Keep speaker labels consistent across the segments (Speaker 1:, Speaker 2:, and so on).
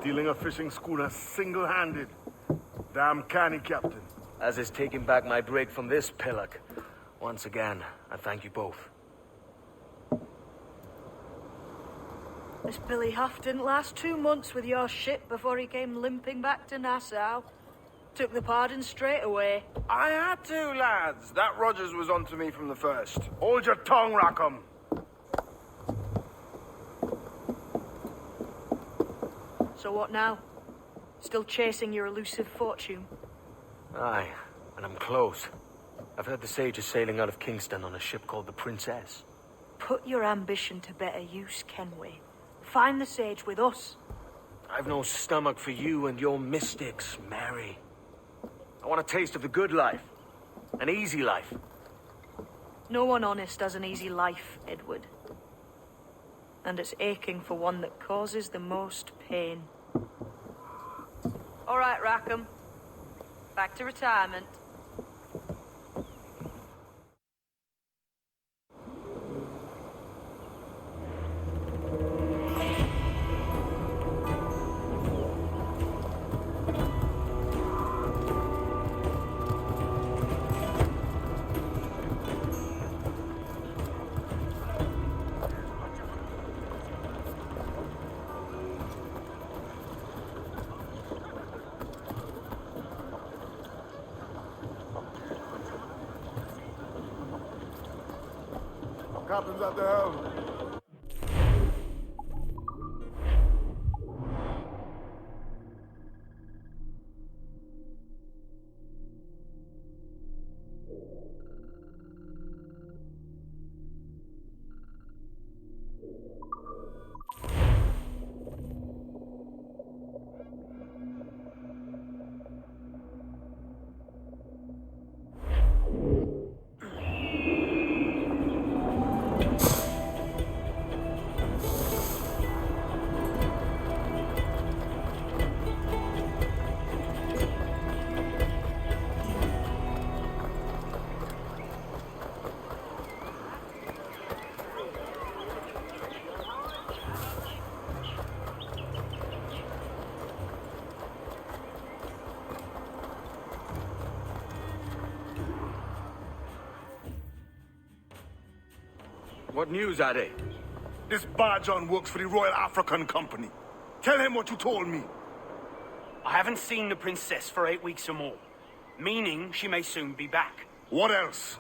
Speaker 1: Stealing a fishing schooner single-handed. Damn canny, Captain.
Speaker 2: As is taking back my brig from this pillock. Once again, I thank you both.
Speaker 3: This Billy Huff didn't last 2 months with your ship before he came limping back to Nassau. Took the pardon straight away.
Speaker 4: I had to, lads. That Rogers was onto me from the first.
Speaker 1: Hold your tongue, Rackham.
Speaker 3: So what now? Still chasing your elusive fortune?
Speaker 2: Aye, and I'm close. I've heard the Sage is sailing out of Kingston on a ship called the Princess.
Speaker 3: Put your ambition to better use, Kenway. Find the Sage with us.
Speaker 2: I've no stomach for you and your mystics, Mary. I want a taste of the good life. An easy life.
Speaker 3: No one honest has an easy life, Edward. And it's aching for one that causes the most pain. All right, Rackham. Back to retirement.
Speaker 1: Captain's at the helm.
Speaker 2: What news, Ade?
Speaker 1: This Barjon works for the Royal African Company. Tell him what you told me.
Speaker 5: I haven't seen the princess for 8 weeks or more, meaning she may soon be back.
Speaker 1: What else?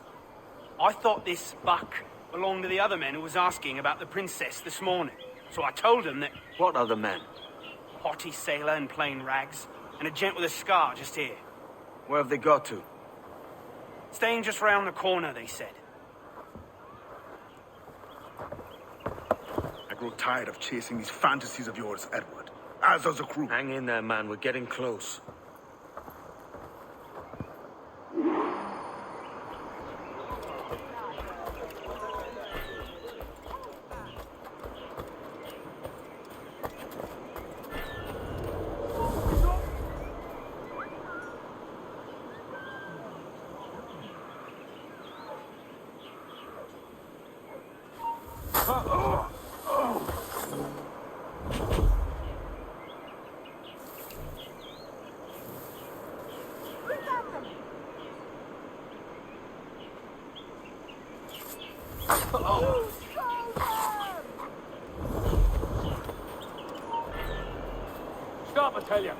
Speaker 5: I thought this buck belonged to the other men who was asking about the princess this morning. So I told him that...
Speaker 2: What other men?
Speaker 5: Haughty sailor in plain rags, and a gent with a scar just here.
Speaker 2: Where have they got to?
Speaker 5: Staying just round the corner, they said.
Speaker 1: I grow tired of chasing these fantasies of yours, Edward. As does the crew.
Speaker 2: Hang in there, man. We're getting close.
Speaker 6: Stop, I tell you.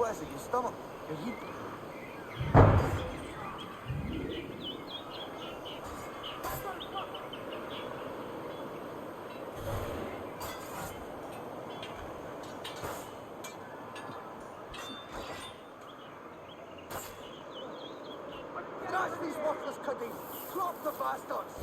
Speaker 7: Where's it, your stomach? the bastards!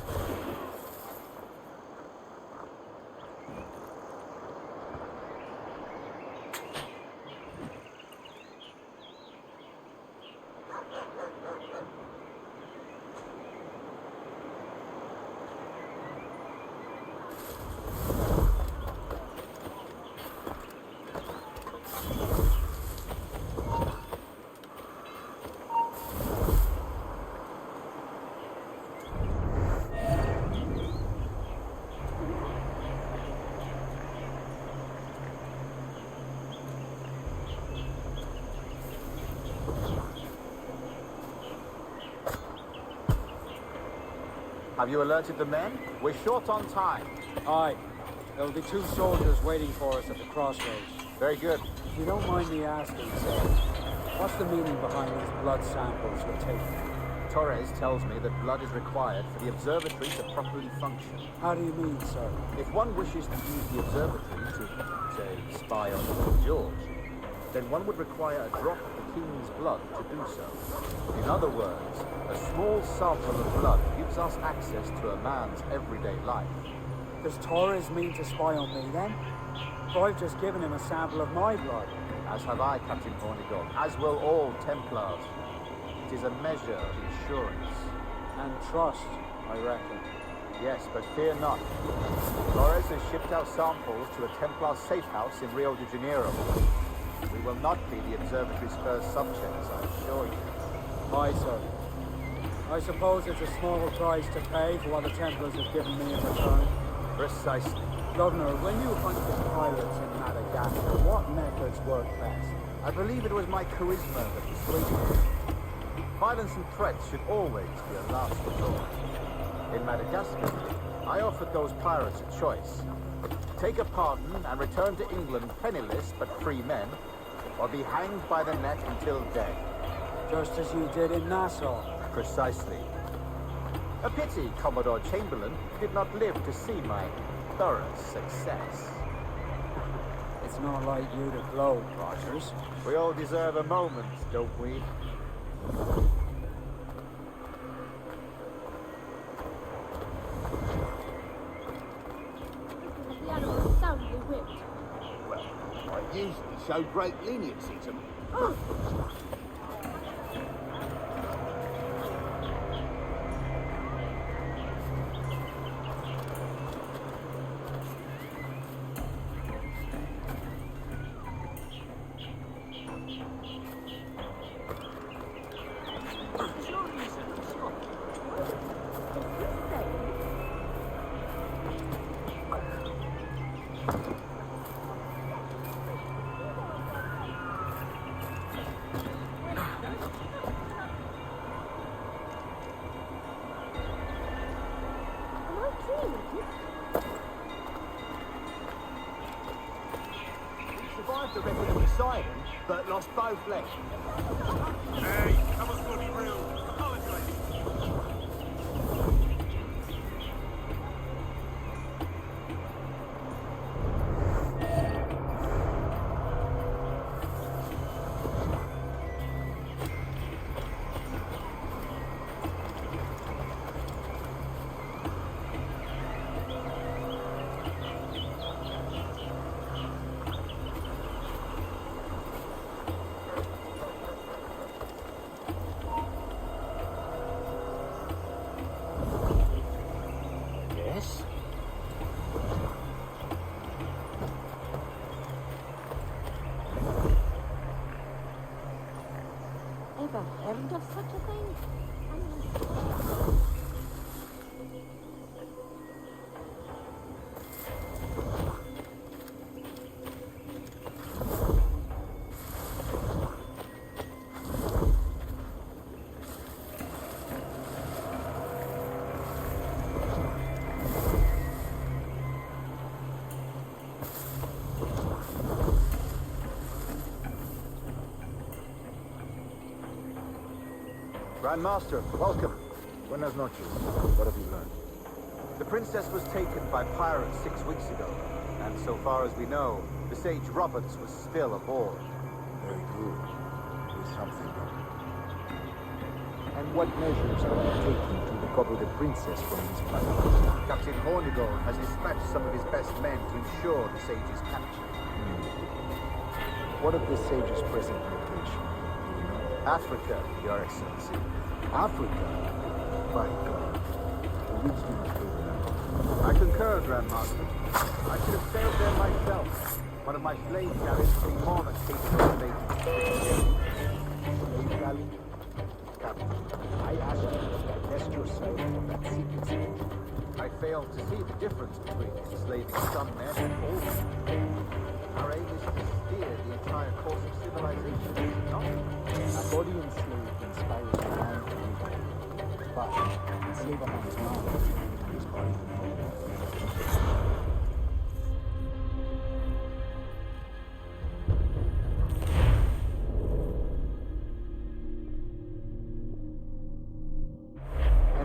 Speaker 8: Have you alerted the men? We're short on time.
Speaker 9: Aye. There'll be 2 soldiers waiting for us at the crossroads.
Speaker 8: Very good.
Speaker 9: If you don't mind me asking, sir, what's the meaning behind these blood samples we're taking?
Speaker 8: Torres tells me that blood is required for the observatory to properly function.
Speaker 9: How do you mean, sir?
Speaker 8: If one wishes to use the observatory to, say, spy on King George, then one would require a drop of the King's blood to do so. In other words, a small sample of blood gives us access to a man's everyday life.
Speaker 9: Does Torres mean to spy on me, then? For I've just given him a sample of my blood.
Speaker 8: As have I, Captain Hornigold, as will all Templars. It is a measure of insurance.
Speaker 9: And trust, I reckon.
Speaker 8: Yes, but fear not. Torres has shipped our samples to a Templar safe house in Rio de Janeiro. We will not be the observatory's first subjects, I assure you.
Speaker 9: Aye, sir. I suppose it's a small price to pay for what the Templars have given me in return.
Speaker 8: Precisely.
Speaker 9: Governor, when you hunted pirates in Madagascar, what methods worked best?
Speaker 8: I believe it was my charisma that persuaded me. Violence and threats should always be a last resort. In Madagascar, I offered those pirates a choice. Take a pardon and return to England penniless but free men, or be hanged by the neck until dead.
Speaker 9: Just as you did in Nassau.
Speaker 8: Precisely. A pity Commodore Chamberlain did not live to see my thorough success.
Speaker 9: It's not like you to gloat, Rogers.
Speaker 8: We all deserve a moment, don't we?
Speaker 10: The animal is soundly whipped.
Speaker 7: Well, I usually show great leniency to me. Survived the wreck of the Poseidon, but lost both legs.
Speaker 1: Hey, that was gonna be real. Apologize.
Speaker 10: Ever heard of such a thing?
Speaker 8: Grandmaster, welcome. Buenas noches. What have you learned? The princess was taken by pirates 6 weeks ago, and so far as we know, the Sage Roberts was still aboard.
Speaker 7: Very good. There's something wrong.
Speaker 8: And what measures are you taking to recover the princess from these pirates? Captain Hornigold has dispatched some of his best men to ensure the sage's capture. What of the sage's present location? Africa, Your Excellency. Africa? By God. The winds do not favor that. I concur, Grandmaster. I should have sailed there myself. One of my slave galleys would be more than capable of making a slave galley? Captain, I ask you to divest yourself of that secret situation. I fail to see the difference between enslaving some men and all men. Our aim is to steer the entire course of civilization, is it not? A body enslaved inspires the mind to rebel. But enslave a man's mind and his body will follow.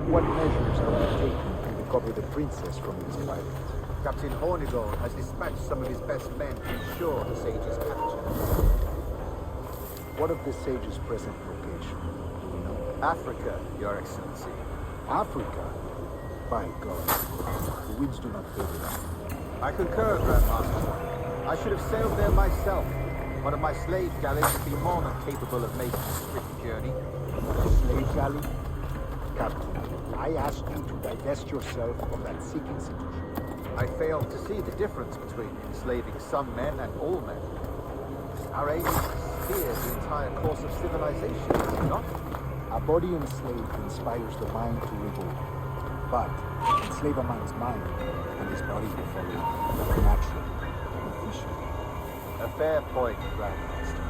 Speaker 8: What measures are you taking to recover the princess from these pirates? Captain Hornigold has dispatched some of his best men to ensure the sage's capture. What of the sage's present location? Do we know? Africa, Your Excellency. Africa? By God. The winds do not favor that. I concur, Grandmaster. I should have sailed there myself. One of my slave galleys would be more than capable of making a swift journey. A slave galley? Captain, I asked you to divest yourself of that sick institution. I fail to see the difference between enslaving some men and all men. Our aim is to steer the entire course of civilization, is it not? A body enslaved inspires the mind to revolt. But enslave a man's mind, and his body will follow naturally, efficiently. A fair point, Grandmaster.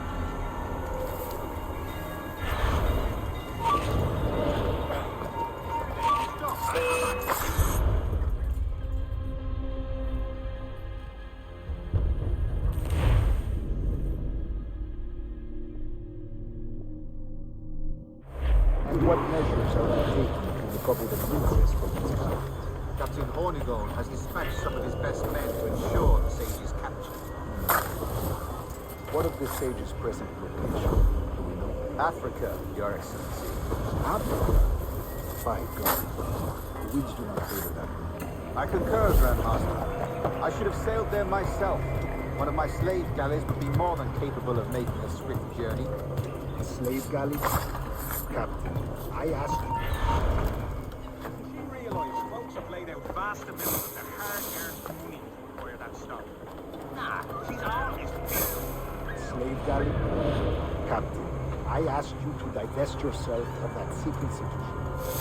Speaker 8: What measures are you taking to recover the princess from these pirates? Captain Hornigold has dispatched some of his best men to ensure the sage's capture. What of the sage's present location? Do we know? Africa, Your Excellency. Africa? By God. The winds do not favor that. I concur, Grandmaster. I should have sailed there myself. One of my slave galleys would be more than capable of making a swift journey. A slave galley? Captain, I asked you.
Speaker 7: You realise folks have laid out vast amounts of their hard-earned money to acquire that stock? Nah, she's honest.
Speaker 8: Slave galley? Captain, I asked you to divest yourself of that sick institution.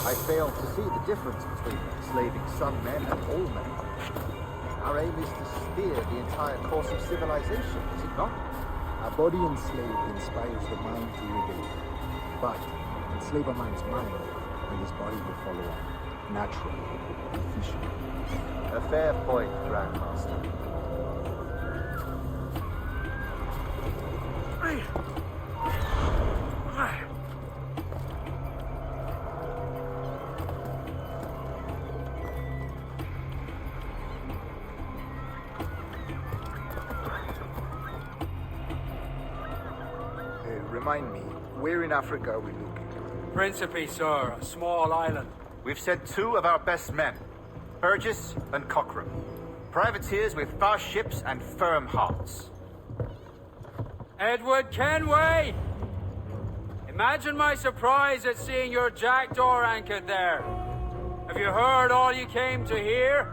Speaker 8: I fail to see the difference between enslaving some men and all men. Our aim is to steer the entire course of civilization, is it not? A body enslaved inspires the mind to rebel. But enslave a man's mind, and his body will follow on, naturally, efficiently. A fair point, Grandmaster. Remind me, where in Africa are we looking?
Speaker 9: Principe, sir, a small island.
Speaker 8: We've sent two of our best men, Burgess and Cochrane. Privateers with fast ships and firm hearts.
Speaker 9: Edward Kenway! Imagine my surprise at seeing your jackdaw anchored there. Have you heard all you came to hear?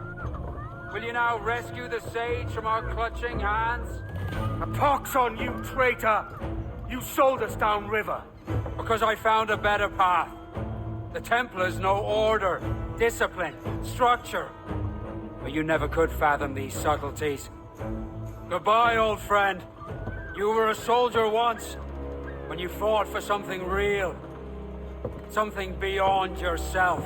Speaker 9: Will you now rescue the sage from our clutching hands?
Speaker 2: A pox on you, traitor! You sold us downriver.
Speaker 9: Because I found a better path. The Templars know order, discipline, structure. But you never could fathom these subtleties. Goodbye, old friend. You were a soldier once, when you fought for something real. Something beyond yourself.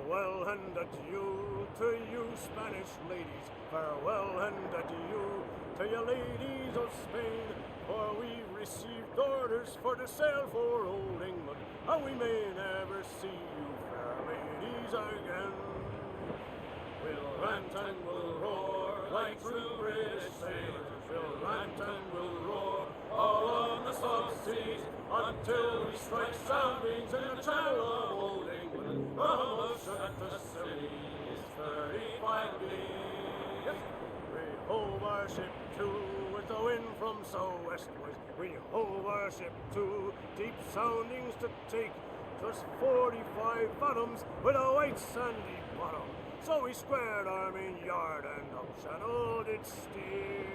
Speaker 11: Farewell and adieu to you, Spanish ladies. Farewell and adieu to you, ladies of Spain. For we received orders for to sail for old England, and we may never see you, fair ladies, again. We'll rant and we'll roar like true British sailors. We'll rant and we'll roar all on the salt seas until we strike soundings in the channel of old England. From Ocean to Scilly is 35 leagues. We hove our ship to with the wind from southwestward. We hove our ship to, deep soundings to take. 'Twas 45 fathoms with a white sandy bottom. So we squared our main yard and up channel did steer.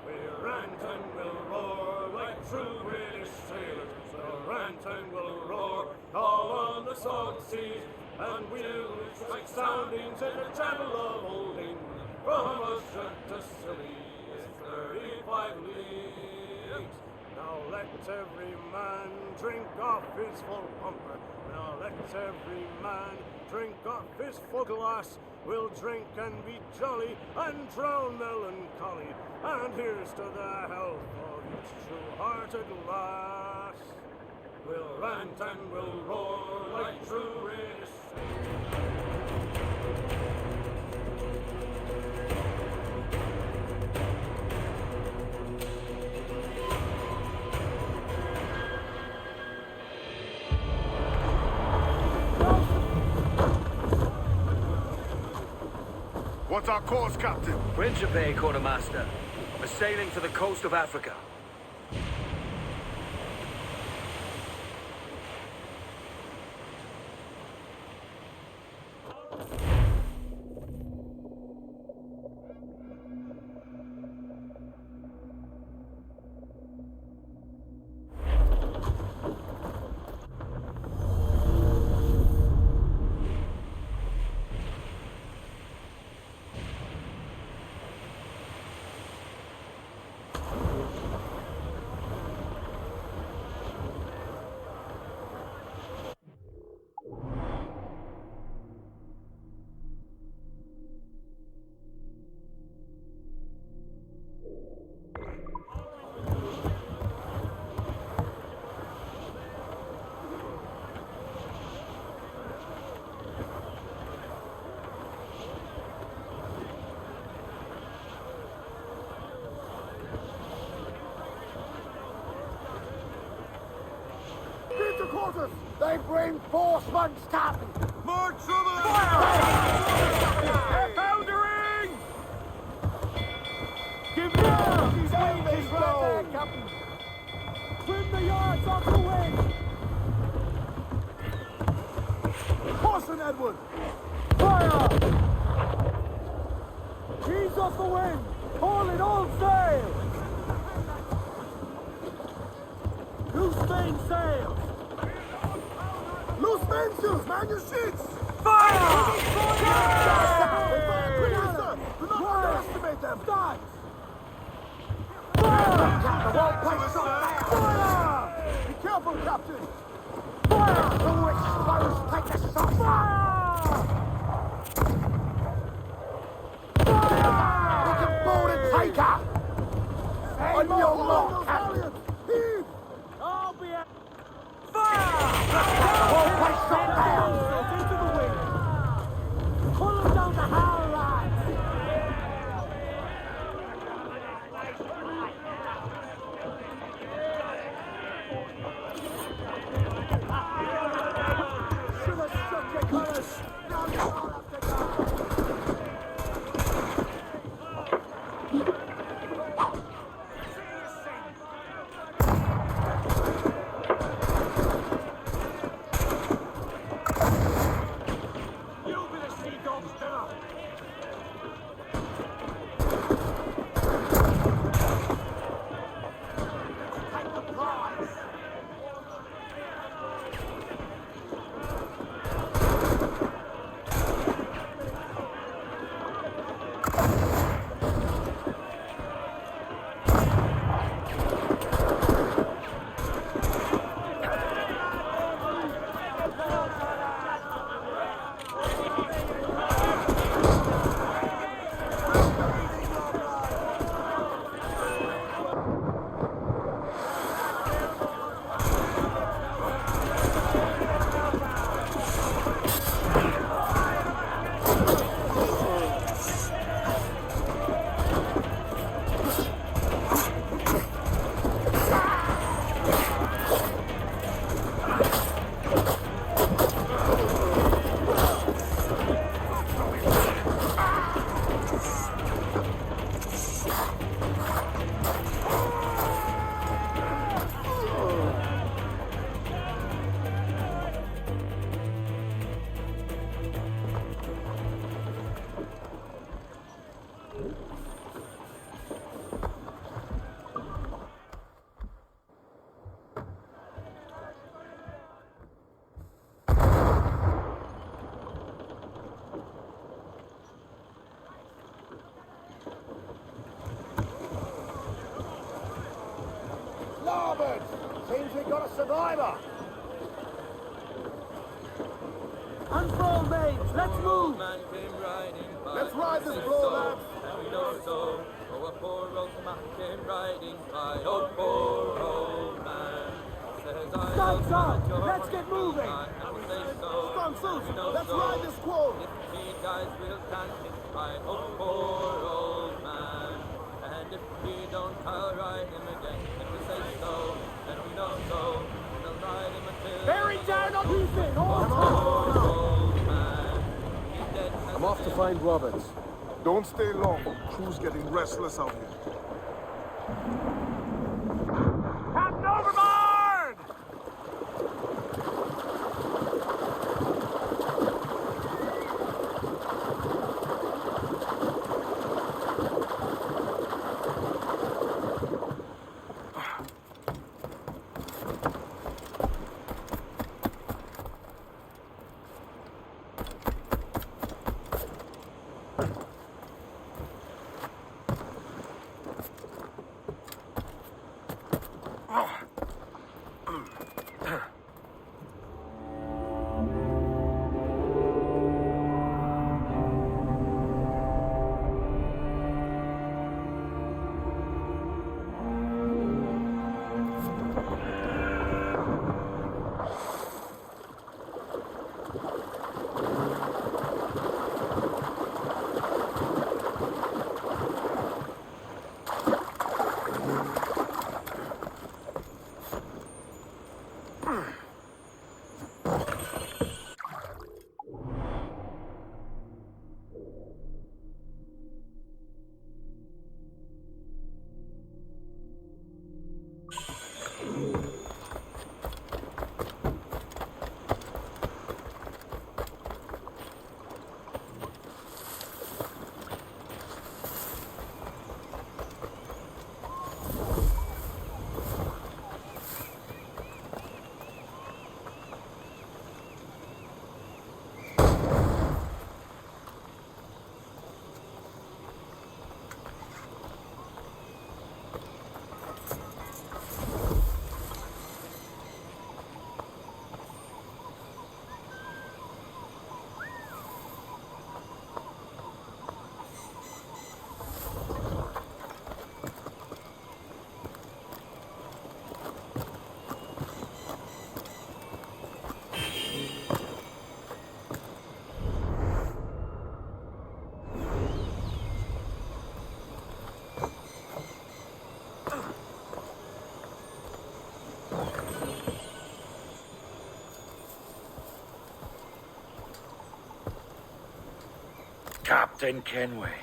Speaker 11: We'll rant and we'll roar like true British sailors. We'll rant and we'll roar all on the salt seas, and we'll strike soundings in the channel of old England. From Ocean to Scilly is 35 leagues. Now let every man drink off his full bumper. Now let every man drink off his full glass. We'll drink and be jolly and drown melancholy. And here's to the health of each true-hearted lass. We'll rant and we'll roar like true British sailors.
Speaker 1: What's our course, Captain?
Speaker 2: Bridger Bay, Quartermaster. We're sailing for the coast of Africa.
Speaker 1: Quarters! They reinforcements, Captain! More trouble!
Speaker 11: They're foundering! Give down! She's right there, Captain! Trim the yards off the wind!
Speaker 1: Caution, Edward!
Speaker 11: Fire! Ease off the wind! Haul it all sail! Loose mainsails!
Speaker 1: Loose mainsails, man your sheets!
Speaker 11: Fire!
Speaker 1: Do not underestimate them!
Speaker 11: Dive! Fire!
Speaker 1: Be careful, Captain!
Speaker 11: Fire!
Speaker 1: Who exposed? Take the shot! Look at board and take her! On your mark, Captain!
Speaker 11: Heave! I'll be at...
Speaker 1: Whole place shot down!
Speaker 11: Into the wind! Pull them down the howl line! Should I
Speaker 1: survivor!
Speaker 11: Unfold names, let's move!
Speaker 1: Let's ride this floor, lads!
Speaker 12: Oh, a poor old man came riding by. Oh, poor old man.
Speaker 11: Stand up! Let's get moving!
Speaker 1: Strong suits, let's ride this squall!
Speaker 12: If he dies, we'll plant his pride. Oh, poor old man. And if we don't, I'll ride him again. If we say so, then we know so. We'll ride him until...
Speaker 11: Bearing down on his thing!
Speaker 12: Poor old man. He's dead.
Speaker 8: I'm off to find Roberts.
Speaker 1: Don't stay long. Crew's getting restless out here.
Speaker 11: Captain overboard!
Speaker 2: Captain Kenway.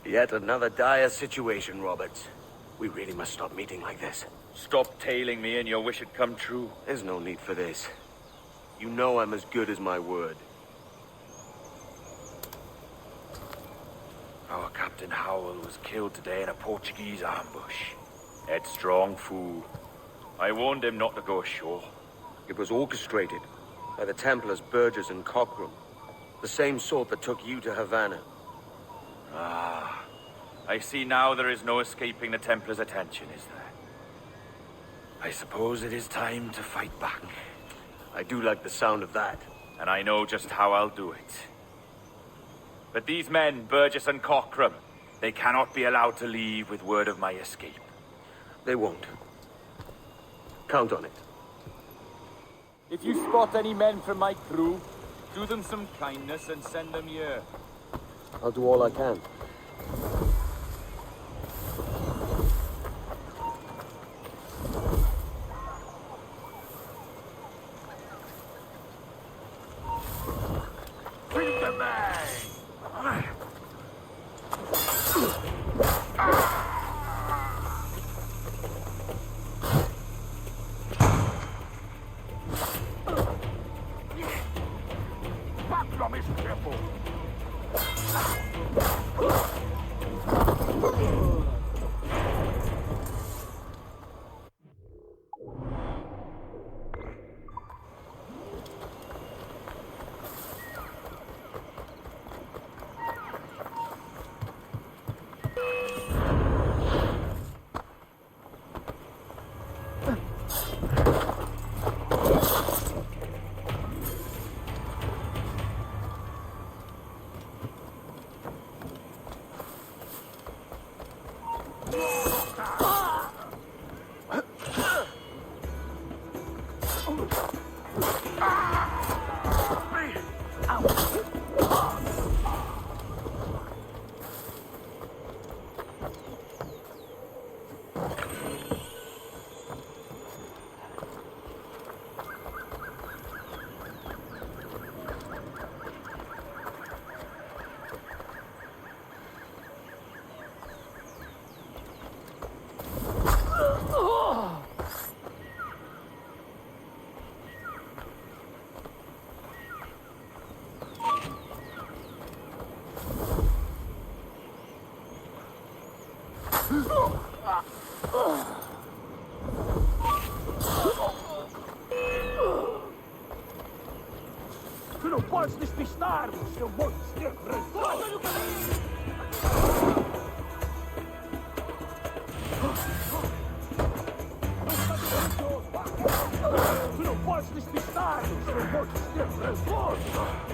Speaker 2: Yet another dire situation, Roberts. We really must stop meeting like this.
Speaker 13: Stop tailing me and your wish had come true.
Speaker 2: There's no need for this. You know I'm as good as my word.
Speaker 13: Our Captain Howell was killed today in a Portuguese ambush. Headstrong fool. I warned him not to go ashore.
Speaker 2: It was orchestrated by the Templars Burgess and Cockrum. The same sort that took you to Havana.
Speaker 13: Ah, I see now there is no escaping the Templars' attention, is there? I suppose it is time to fight back.
Speaker 2: I do like the sound of that.
Speaker 13: And I know just how I'll do it. But these men, Burgess and Cockrum, they cannot be allowed to leave with word of my escape.
Speaker 2: They won't. Count on it.
Speaker 7: If you spot any men from my crew, do them some kindness and send them here.
Speaker 8: I'll do all I can.
Speaker 1: Bring the man! Backdrum is careful! Tu não podes despistar, seu monstro resgoso! Tu não podes despistar, seu monstro resgoso!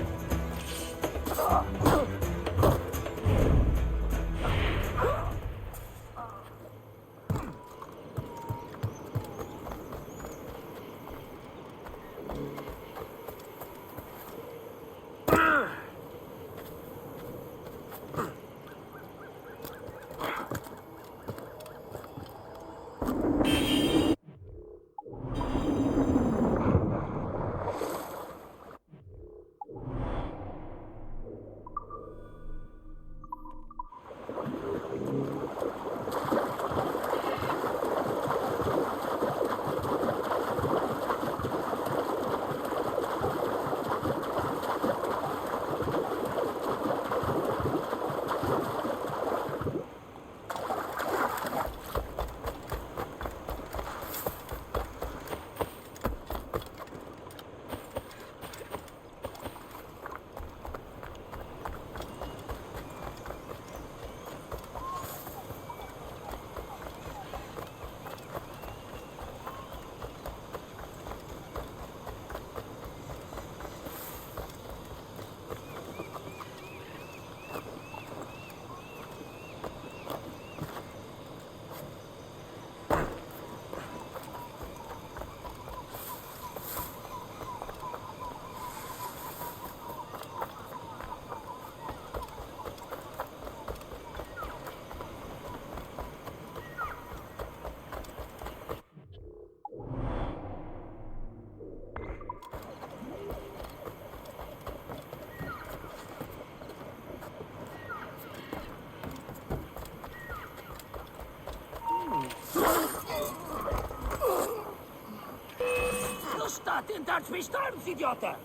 Speaker 14: Ele está a tentar despistar-nos, idiota!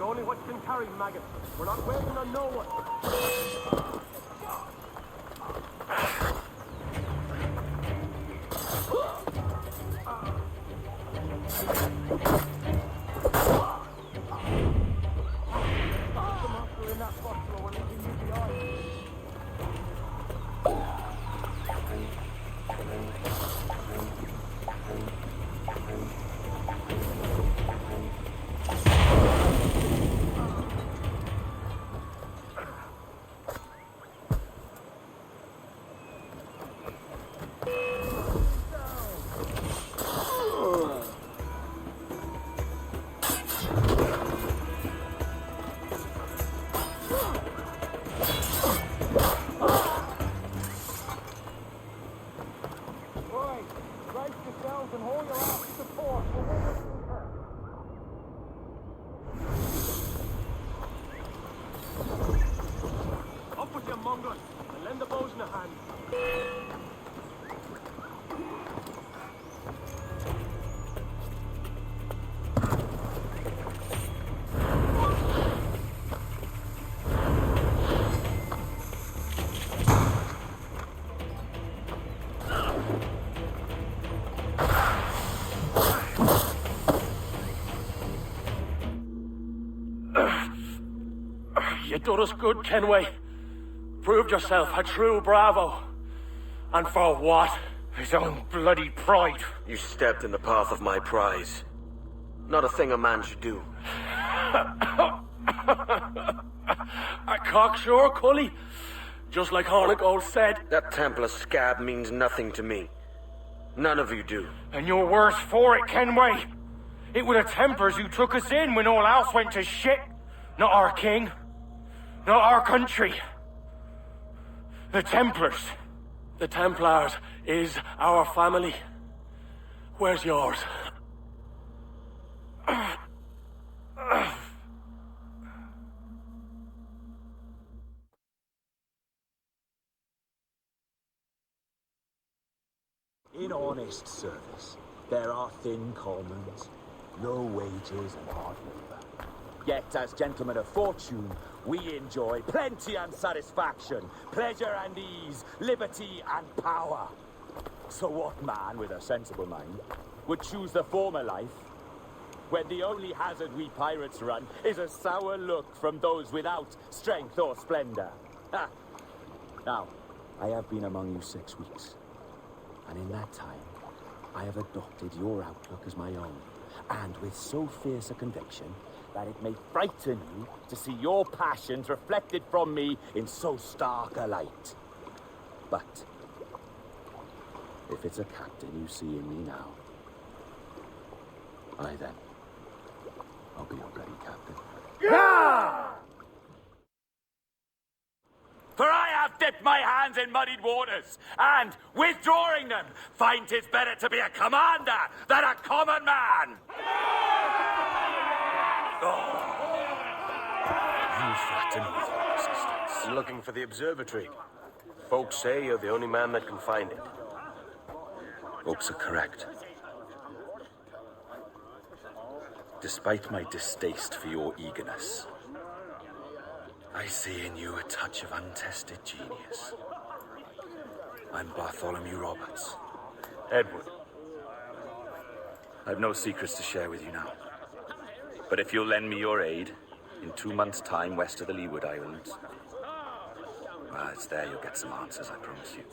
Speaker 11: Only what can carry maggots. We're not waiting on no one.
Speaker 6: stood us good, Kenway. Proved yourself a true bravo. And for what? His own bloody pride.
Speaker 2: You stepped in the path of my prize. Not a thing a man should do.
Speaker 6: A cocksure, Cully. Just like Hornigold said.
Speaker 2: That Templar scab means nothing to me. None of you do.
Speaker 6: And you're worse for it, Kenway. It were the Templars who took us in when all else went to shit. Not our king. Not our country. The Templars. The Templars is our family. Where's yours?
Speaker 15: In honest service, there are thin commons, low wages and hard labor. Yet, as gentlemen of fortune, we enjoy plenty and satisfaction, pleasure and ease, liberty and power. So what man with a sensible mind would choose the former life, when the only hazard we pirates run is a sour look from those without strength or splendor? Ha! Now, I have been among you 6 weeks. And in that time, I have adopted your outlook as my own, and with so fierce a conviction that it may frighten you to see your passions reflected from me in so stark a light. But if it's a captain you see in me now, aye then, I'll be your bloody captain.
Speaker 13: Yeah! For I have dipped my hands in muddied waters, and, withdrawing them, find 'tis better to be a commander than a common man!
Speaker 2: You flatter me with your persistence. I'm looking for the observatory. Folks say you're the only man that can find it.
Speaker 13: Folks are correct. Despite my distaste for your eagerness, I see in you a touch of untested genius. I'm Bartholomew Roberts.
Speaker 2: Edward.
Speaker 13: I've no secrets to share with you now. But if you'll lend me your aid, in 2 months' time west of the Leeward Islands, well, it's there you'll get some answers, I promise you.